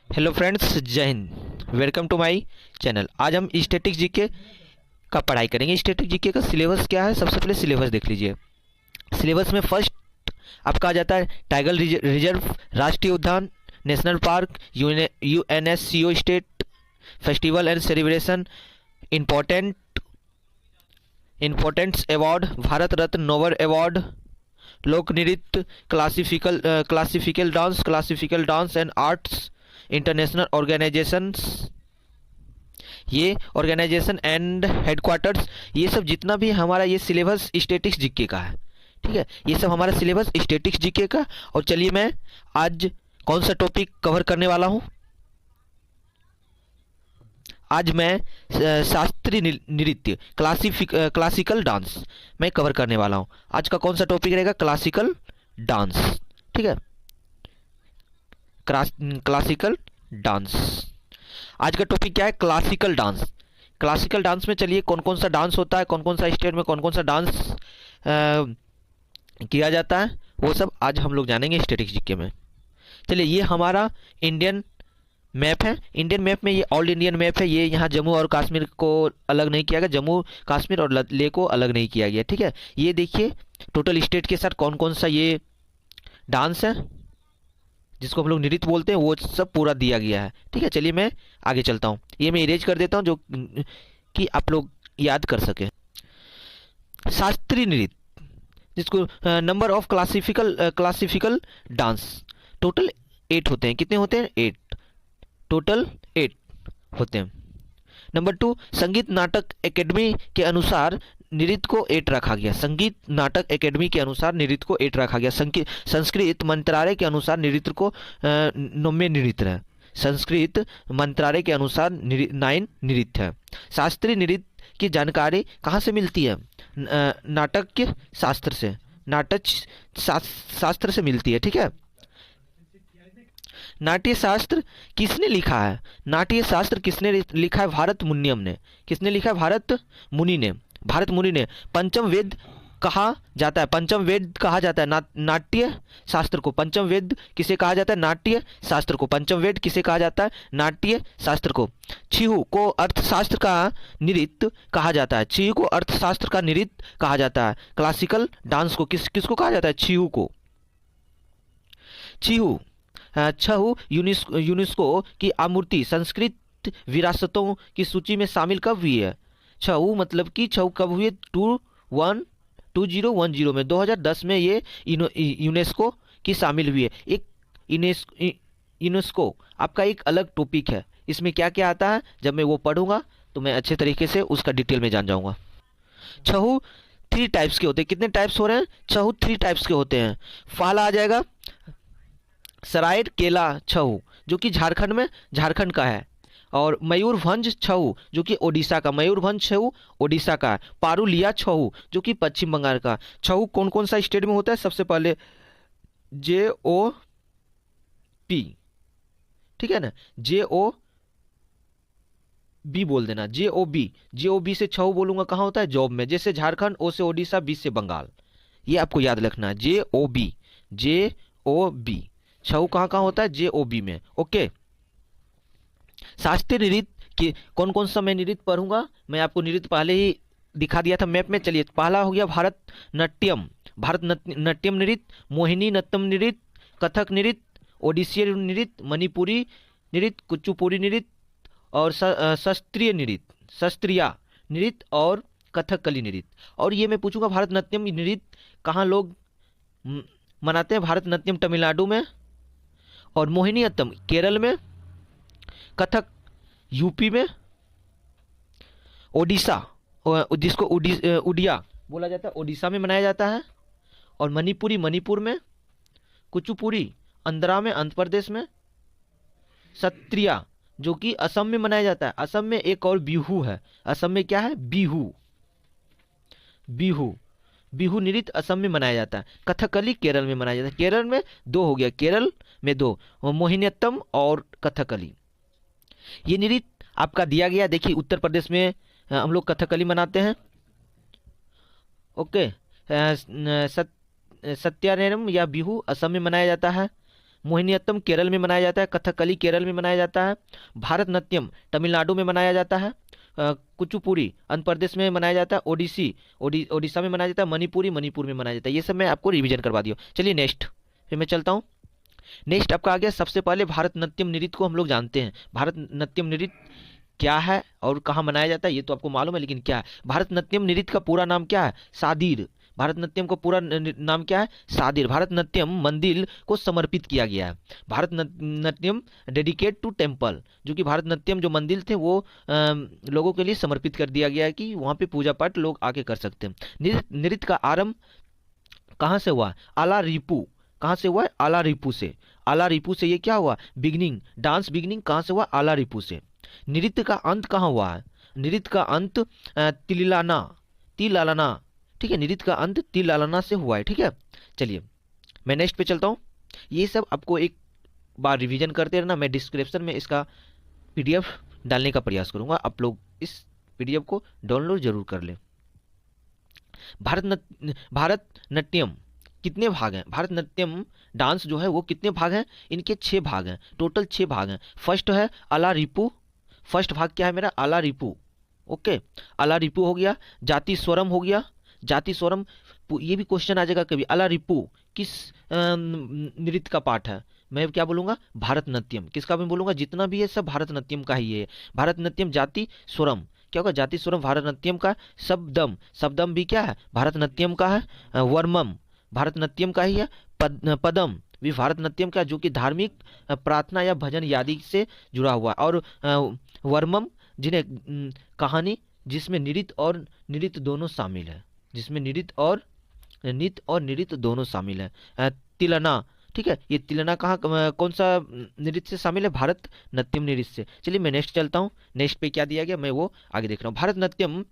Hello friends, जय Hind. Welcome to my channel. आज हम स्टैटिक्स जीके का पढ़ाई करेंगे। स्टैटिक जीके का सिलेबस क्या है, सबसे पहले सिलेबस देख लीजिए। सिलेबस में फर्स्ट आपका आ जाता है टाइगर रिजर्व, राष्ट्रीय उद्यान, national park, UNESCO state, festival and celebration, important importants award, Bharat Ratna, Nobel award, लोक नृत्य, classical dance and arts, international organisations, ये ऑर्गेनाइजेशन एंड हेडक्वार्टर्स। ये सब जितना भी हमारा ये सिलेबस स्टैटिक्स जीके का है, ठीक है। ये सब हमारा सिलेबस स्टैटिक्स जीके का। और चलिए मैं आज कौन सा टॉपिक कवर करने वाला हूँ। आज मैं शास्त्रीय नृत्य, क्लासिकल डांस मैं कवर करने वाला हूँ। आज का कौन सा टॉपिक रहेगा? क्लासिकल डांस, ठीक है। Classical dance. आज का टॉपिक क्या है? Classical dance. क्लासिकल डांस में चलिए कौन कौन सा डांस होता है, कौन कौन सा स्टेट में कौन कौन सा डांस किया जाता है, वो सब आज हम लोग जानेंगे स्टैटिक्स जीके में। चलिए, ये हमारा इंडियन मैप है। इंडियन मैप में ये ऑल इंडियन मैप है। ये यहाँ जम्मू और कश्मीर को अलग नहीं किया गया, जम्मू कश्मीर और लेह को अलग नहीं किया गया, ठीक है। ये देखिए टोटल स्टेट के साथ कौन कौन सा ये डांस है, जिसको हम लोग नृत्य बोलते हैं, वो सब पूरा दिया गया है, ठीक है। चलिए मैं आगे चलता हूँ। ये मैं इरेज कर देता हूँ जो कि आप लोग याद कर सकें। शास्त्रीय नृत्य, जिसको number of classical dance, total 8 होते हैं। कितने होते हैं? 8, टोटल 8 होते हैं। नंबर 2, संगीत नाटक एकेडमी के अनुसार नृत्य को 8 रखा गया। संगीत नाटक एकेडमी के अनुसार नृत्य को 8 रखा गया। संस्कृत मंत्रालय के अनुसार नृत्य को 9वें नृत्य है। संस्कृत मंत्रालय के अनुसार 9 नृत्य है। शास्त्रीय नृत्य की जानकारी कहाँ से मिलती है? नाटक शास्त्र से, नाटक शास्त्र से मिलती है, ठीक है। नाट्य शास्त्र किसने लिखा है? नाट्य शास्त्र किसने लिखा है? भारत मुनियम ने। किसने लिखा है? भारत मुनि ने। भारत मुनि ने। पंचम वेद कहा जाता है, पंचम वेद कहा जाता है नाट्य शास्त्र को। पंचम वेद किसे कहा जाता है? नाट्य शास्त्र को। पंचम वेद किसे कहा जाता है? नाट्य शास्त्र को। छिहु को अर्थशास्त्र का नृत्य कहा जाता है। छिहु को अर्थशास्त्र का नृत्य कहा जाता है। क्लासिकल डांस को किसको कहा जाता है? छिहु को। छिहु छहु यूनेस्को की आमूर्ति संस्कृत विरासतों की सूची में शामिल कब हुई है? छहु मतलब कि छहु कब हुई? 2010 में, 2010 में ये यूनेस्को की शामिल हुई है। एक यूनेस्को आपका एक अलग टॉपिक है। इसमें क्या क्या आता है, जब मैं वो पढ़ूंगा तो मैं अच्छे तरीके से उसका डिटेल में जान जाऊंगा। छहु 3 टाइप्स के होते हैं। कितने टाइप्स हो रहे हैं? छहु 3 टाइप्स के होते हैं। पहला आ जाएगा सराय केला छऊ, जो कि झारखंड का है। और मयूरभंज छऊ, जो कि ओडिशा का। मयूरभंज छऊ ओडिशा का है। पारुलिया छऊ, जो कि पश्चिम बंगाल का। छऊ कौन कौन सा स्टेट में होता है? सबसे पहले JOP, ठीक है ना। JOB बोल देना। JOB से छऊ बोलूंगा कहाँ होता है? जॉब में। जैसे झारखंड, O से ओडिशा, B से बंगाल। ये आपको याद रखना है। JOB छऊ कहाँ कहाँ होता है? JOB में, ओके। शास्त्रीय नृत्य की कौन कौन सा मैं नृत्य पढ़ूंगा? मैं आपको नृत्य पहले ही दिखा दिया था मैप में। चलिए, पहला हो गया भारत नाट्यम नृत्य, मोहिनी नृत्यम नृत्य, कथक नृत्य, ओडिसी नृत्य, मणिपुरी नृत्य, कुचिपुड़ी नृत्य और शास्त्रीय नृत्य और कथकली नृत्य। और ये मैं पूछूंगा भारत नाट्यम नृत्य कहाँ लोग मनाते हैं? भारत नाट्यम तमिलनाडु में, और मोहिनीअट्टम केरल में, कथक यूपी में, ओडिशा जिसको उड़िया बोला जाता है, ओडिशा में मनाया जाता है, और मणिपुरी मणिपुर में, कुचिपुड़ी आंध्रा में, आंध्र प्रदेश में, सत्रिया जो कि असम में मनाया जाता है। असम में एक और बिहू है। असम में क्या है? बिहू नृत्य असम में मनाया जाता है। कथकली केरल में मनाया जाता है। केरल में 2 हो गया, केरल में 2, मोहिनीअट्टम और कथकली। ये नृत्य आपका दिया गया। देखिए, उत्तर प्रदेश में हम लोग कथकली मनाते हैं, ओके। सत्याग्रह या बिहू असम में मनाया जाता है। मोहिनीअट्टम केरल में मनाया जाता है, कथकली केरल में मनाया जाता है, भारतनाट्यम तमिलनाडु में मनाया जाता है, कुचिपुड़ी आंध्र प्रदेश में मनाया जाता है, ओडिशा में मनाया जाता है, मणिपुरी मणिपुर में मनाया जाता है। ये सब मैं आपको रिवीजन करवा दिया। चलिए नेक्स्ट, फिर मैं चलता हूँ। नेक्स्ट आपका आ गया, सबसे पहले भारतनाट्यम नृत्य को हम लोग जानते हैं। भारतनाट्यम नृत्य क्या है और कहाँ मनाया जाता है ये तो आपको मालूम है, लेकिन क्या है भारतनाट्यम नृत्य का पूरा नाम क्या है? सादीर। भारतनाट्यम का पूरा नाम क्या है? सादीर। भारतनाट्यम मंदिर को समर्पित किया गया है। भारतनाट्यम डेडिकेट टू टेम्पल, जो कि भारतनाट्यम जो मंदिर थे वो लोगों के लिए समर्पित कर दिया गया है कि वहाँ पे पूजा पाठ लोग आके कर सकते हैं। नृत्य का आरंभ कहाँ से हुआ? आला रिपू। कहाँ से हुआ है? आला रिपू से। आला रिपू से ये क्या हुआ? बिगनिंग, डांस बिगनिंग कहाँ से हुआ? आला रिपू से। नृत्य का अंत कहाँ हुआ है? नृत्य का अंत तिलाना, तिलाना, ठीक है, नृत्य का अंत तिलाना से हुआ है। ठीक है, चलिए मैं नेक्स्ट पे चलता हूँ। ये सब आपको एक बार रिवीजन करते रहना, मैं डिस्क्रिप्शन में इसका पीडीएफ डालने का प्रयास करूंगा, आप लोग इस पीडीएफ को डाउनलोड जरूर कर लें। भारतनाट्यम कितने भाग हैं? भारतनाट्यम डांस जो है वो कितने भाग हैं? इनके 6 भाग हैं, टोटल 6 भाग हैं। फर्स्ट है आला रिपू, फर्स्ट भाग क्या है मेरा? आला रिपू। ओके, आला रिपू हो गया। जाति स्वरम हो गया, जाति स्वरम, ये भी क्वेश्चन आ जाएगा कभी। आला रिपू किस नृत्य का पार्ट है? मैं क्या बोलूंगा? भारतनाट्यम। किसका मैं बोलूंगा? जितना भी है सब भारतनाट्यम का ही है। भारतनाट्यम जाति स्वरम क्या होगा? जाति स्वरम भारतनाट्यम का। शब्दम, शब्दम भी क्या है? भारतनाट्यम का है। वर्मम भारतनाट्यम का ही है। पदम भी भारतनाट्यम का, जो कि धार्मिक प्रार्थना या भजन आदि से जुड़ा हुआ है। और वर्मम जिन्हें कहानी जिसमें नृत्य दोनों शामिल है, जिसमें नृत्य और नृत्य दोनों शामिल है। तिलना, ठीक है, ये तिलना कहाँ कौन सा नृत्य से शामिल है? भारतनाट्यम नृत्य से। चलिए मैं नेक्स्ट चलता हूँ। नेक्स्ट पे क्या दिया गया मैं वो आगे देख रहा हूँ। भारतनाट्यम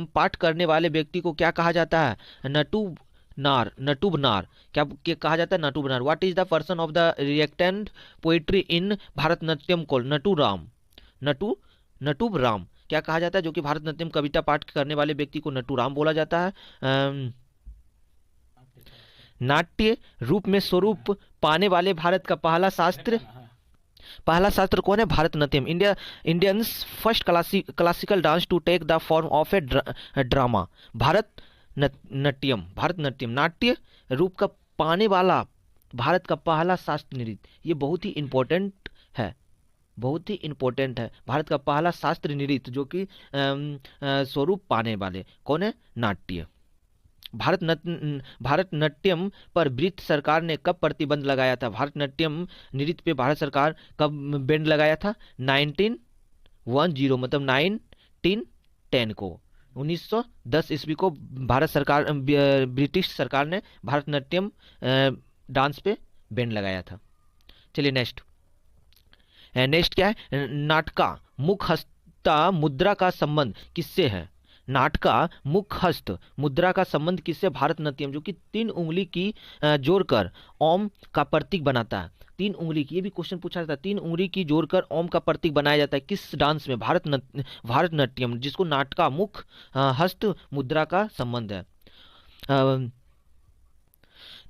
पाठ करने वाले व्यक्ति को क्या कहा जाता है? नटुब नार, नटुब नार। क्या कहा जाता है? नटुब नार। What is the person of the reactant poetry in Bharatanatyam call? नटू राम, नटुब राम क्या कहा जाता है? जो कि भारतनाट्यम कविता पाठ करने वाले व्यक्ति को नटू राम बोला जाता है। नाट्य रूप में स्वरूप पाने वाले भारत का पहला शास्त्र कौन है? Bharatanatyam. Indians first classical dance to take the form of a drama. Bharatanatyam नाट्य रूप का पाने वाला भारत का पहला शास्त्र नृत्य। ये बहुत ही इंपॉर्टेंट है, बहुत ही इंपॉर्टेंट है। भारत का पहला शास्त्र नृत्य जो कि स्वरूप पाने वाले कौन है? नाट्य। भारतनाट्यम पर ब्रिटिश सरकार ने कब प्रतिबंध लगाया था? भारतनाट्यम नृत्य पे भारत सरकार कब बैन लगाया था? 1910 मतलब 1910 को, 1910 ईस्वी को भारत सरकार ब्रिटिश सरकार ने भारतनाट्यम डांस पे बैन लगाया था। चलिए नेक्स्ट क्या है? नाटका मुख हस्ता मुद्रा का संबंध किससे है? नाटका मुख हस्त मुद्रा का संबंध किससे? भारतनाट्यम, जो कि 3 उंगली की जोड़कर ओम का प्रतीक बनाता है। 3 उंगली की, ये भी क्वेश्चन पूछा जाता है, 3 उंगली की जोड़कर ओम का प्रतीक बनाया जाता है किस डांस में? भारतनाट्यम, जिसको नाटका मुख हस्त मुद्रा का संबंध है।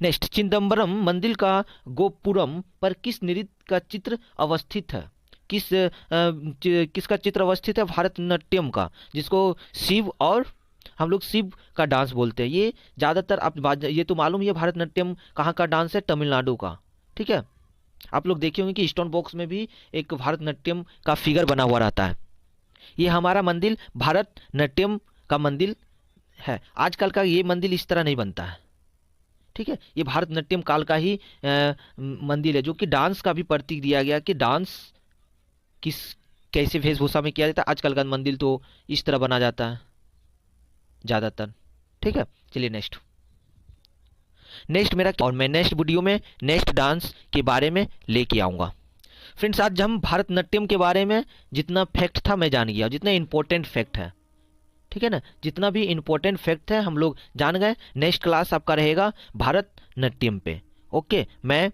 नेक्स्ट, चिदम्बरम मंदिर का गोपुरम पर किस नृत्य का चित्र अवस्थित है? किसका चित्र अवस्थित है? भारतनाट्यम का, जिसको शिव और हम लोग शिव का डांस बोलते हैं। ये ज़्यादातर ये तो मालूम ही है भारतनाट्यम कहाँ का डांस है? तमिलनाडु का। ठीक है, आप लोग देखे होंगे कि स्टोन बॉक्स में भी एक भारतनाट्यम का फिगर बना हुआ रहता है। ये हमारा मंदिर भारतनाट्यम का मंदिर है। आजकल का ये मंदिर इस तरह नहीं बनता है। ठीक है, ये भारतनाट्यम काल का ही मंदिर है, जो कि डांस का भी प्रतीक दिया गया कि डांस कैसे वेशभूषा में किया जाता है। आजकल का मंदिर तो इस तरह बना जाता है ज़्यादातर। ठीक है, चलिए नेक्स्ट मेरा, और मैं नेक्स्ट वीडियो में नेक्स्ट डांस के बारे में लेके आऊँगा। फ्रेंड्स, आज हम भारतनाट्यम के बारे में जितना फैक्ट था मैं जान गया, जितना इंपॉर्टेंट फैक्ट है, ठीक है ना, जितना भी इंपॉर्टेंट फैक्ट है हम लोग जान गए। नेक्स्ट क्लास आपका रहेगा भारतनाट्यम पे। ओके, मैं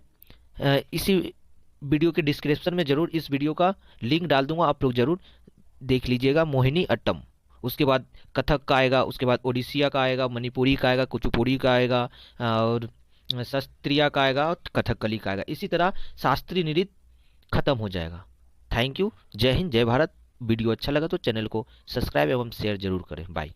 इसी वीडियो के डिस्क्रिप्शन में जरूर इस वीडियो का लिंक डाल दूंगा, आप लोग जरूर देख लीजिएगा। मोहिनी अट्टम, उसके बाद कथक का आएगा, उसके बाद ओडिसिया का आएगा, मणिपुरी का आएगा, कुचिपुड़ी का आएगा और शास्त्रीय का आएगा और कथकली का आएगा। इसी तरह शास्त्रीय नृत्य खत्म हो जाएगा। Thank you. जय हिंद, जय भारत। वीडियो अच्छा लगा तो चैनल को सब्सक्राइब एवं शेयर जरूर करें। बाय।